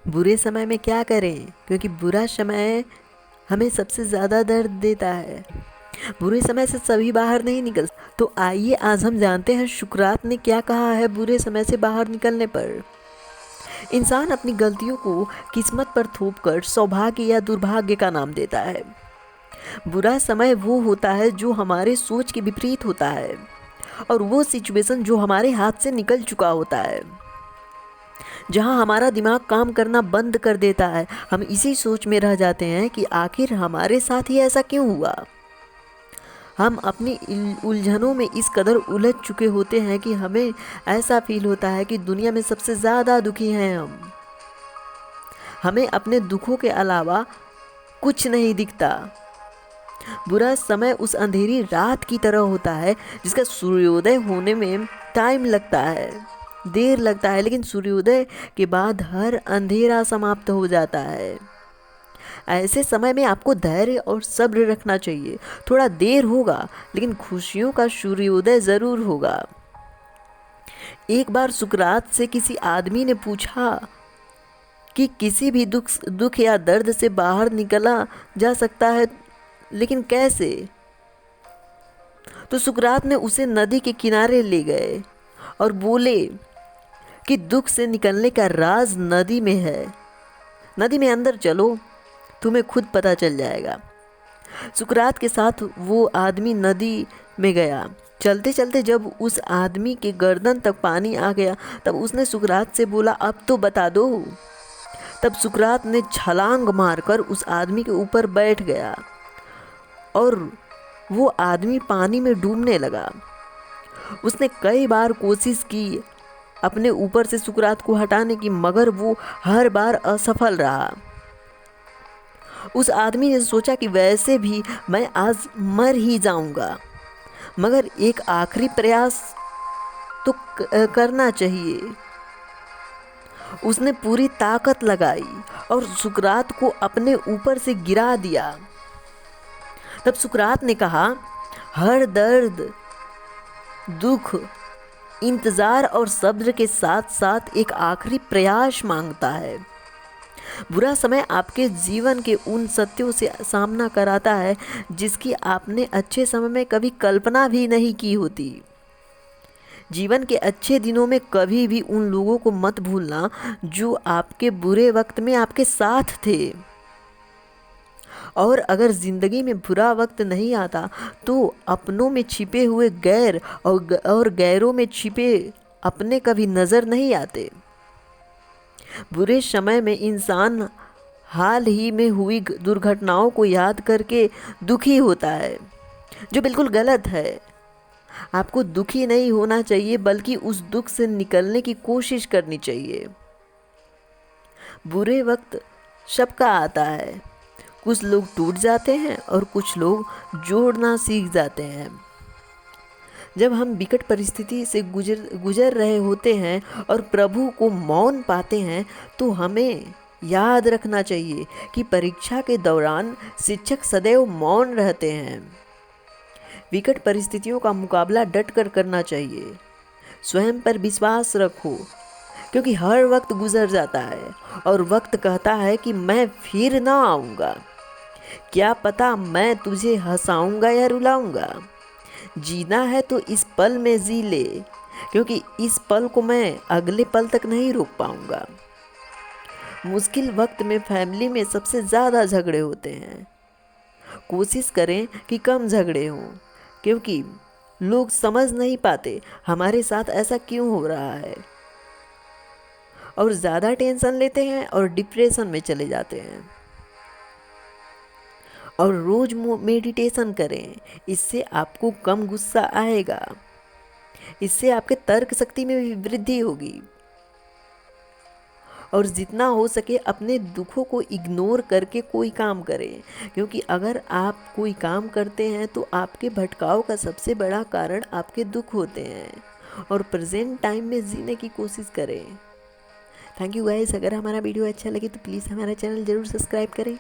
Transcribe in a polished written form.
बुरे समय में क्या करें, क्योंकि बुरा समय हमें सबसे ज़्यादा दर्द देता है। बुरे समय से सभी बाहर नहीं निकल। तो आइए आज हम जानते हैं सुकरात ने क्या कहा है बुरे समय से बाहर निकलने पर। इंसान अपनी गलतियों को किस्मत पर थोपकर सौभाग्य या दुर्भाग्य का नाम देता है। बुरा समय वो होता है जो हमारे सोच के विपरीत होता है, और वो सिचुएशन जो हमारे हाथ से निकल चुका होता है, जहां हमारा दिमाग काम करना बंद कर देता है। हम इसी सोच में रह जाते हैं कि आखिर हमारे साथ ही ऐसा क्यों हुआ। हम अपनी उलझनों में इस कदर उलझ चुके होते हैं कि हमें ऐसा फील होता है कि दुनिया में सबसे ज़्यादा दुखी हैं हम। हमें अपने दुखों के अलावा कुछ नहीं दिखता। बुरा समय उस अंधेरी रात की तरह होता है जिसका सूर्योदय होने में टाइम लगता है, देर लगता है, लेकिन सूर्योदय के बाद हर अंधेरा समाप्त हो जाता है। ऐसे समय में आपको धैर्य और सब्र रखना चाहिए। थोड़ा देर होगा, लेकिन खुशियों का सूर्योदय ज़रूर होगा। एक बार सुकरात से किसी आदमी ने पूछा कि किसी भी दुख या दर्द से बाहर निकला जा सकता है, लेकिन कैसे? तो सुकरात ने उसे नदी के किनारे ले गए और बोले कि दुख से निकलने का राज नदी में है। नदी में अंदर चलो, तुम्हें खुद पता चल जाएगा। सुकरात के साथ वो आदमी नदी में गया। चलते चलते जब उस आदमी के गर्दन तक पानी आ गया, तब उसने सुकरात से बोला, अब तो बता दो। तब सुकरात ने छलांग मारकर उस आदमी के ऊपर बैठ गया और वो आदमी पानी में डूबने लगा। उसने कई बार कोशिश की अपने ऊपर से सुकरात को हटाने की, मगर वो हर बार असफल रहा। उस आदमी ने सोचा कि वैसे भी मैं आज मर ही जाऊंगा, मगर एक आखिरी प्रयास तो करना चाहिए। उसने पूरी ताकत लगाई और सुकरात को अपने ऊपर से गिरा दिया। तब सुकरात ने कहा, हर दर्द, दुख, इंतज़ार और सब्र के साथ साथ एक आखिरी प्रयास मांगता है। बुरा समय आपके जीवन के उन सत्यों से सामना कराता है जिसकी आपने अच्छे समय में कभी कल्पना भी नहीं की होती। जीवन के अच्छे दिनों में कभी भी उन लोगों को मत भूलना जो आपके बुरे वक्त में आपके साथ थे। और अगर ज़िंदगी में बुरा वक्त नहीं आता तो अपनों में छिपे हुए गैर और गैरों में छिपे अपने कभी नज़र नहीं आते। बुरे समय में इंसान हाल ही में हुई दुर्घटनाओं को याद करके दुखी होता है, जो बिल्कुल गलत है। आपको दुखी नहीं होना चाहिए, बल्कि उस दुख से निकलने की कोशिश करनी चाहिए। बुरे वक्त सबका आता है। कुछ लोग टूट जाते हैं और कुछ लोग जोड़ना सीख जाते हैं। जब हम विकट परिस्थिति से गुजर रहे होते हैं और प्रभु को मौन पाते हैं, तो हमें याद रखना चाहिए कि परीक्षा के दौरान शिक्षक सदैव मौन रहते हैं। विकट परिस्थितियों का मुकाबला डट कर करना चाहिए। स्वयं पर विश्वास रखो, क्योंकि हर वक्त गुजर जाता है और वक्त कहता है कि मैं फिर ना आऊँगा। क्या पता मैं तुझे हंसाऊँगा या रुलाऊँगा। जीना है तो इस पल में जी ले, क्योंकि इस पल को मैं अगले पल तक नहीं रोक पाऊँगा। मुश्किल वक्त में फैमिली में सबसे ज़्यादा झगड़े होते हैं। कोशिश करें कि कम झगड़े हों, क्योंकि लोग समझ नहीं पाते हमारे साथ ऐसा क्यों हो रहा है, और ज़्यादा टेंशन लेते हैं और डिप्रेशन में चले जाते हैं। और रोज़ मेडिटेशन करें, इससे आपको कम गुस्सा आएगा। इससे आपके तर्क शक्ति में भी वृद्धि होगी। और जितना हो सके अपने दुखों को इग्नोर करके कोई काम करें, क्योंकि अगर आप कोई काम करते हैं तो आपके भटकाव का सबसे बड़ा कारण आपके दुख होते हैं। और प्रेजेंट टाइम में जीने की कोशिश करें। Thank you guys. अगर हमारा वीडियो अच्छा लगे तो प्लीज़ हमारा चैनल ज़रूर सब्सक्राइब करें।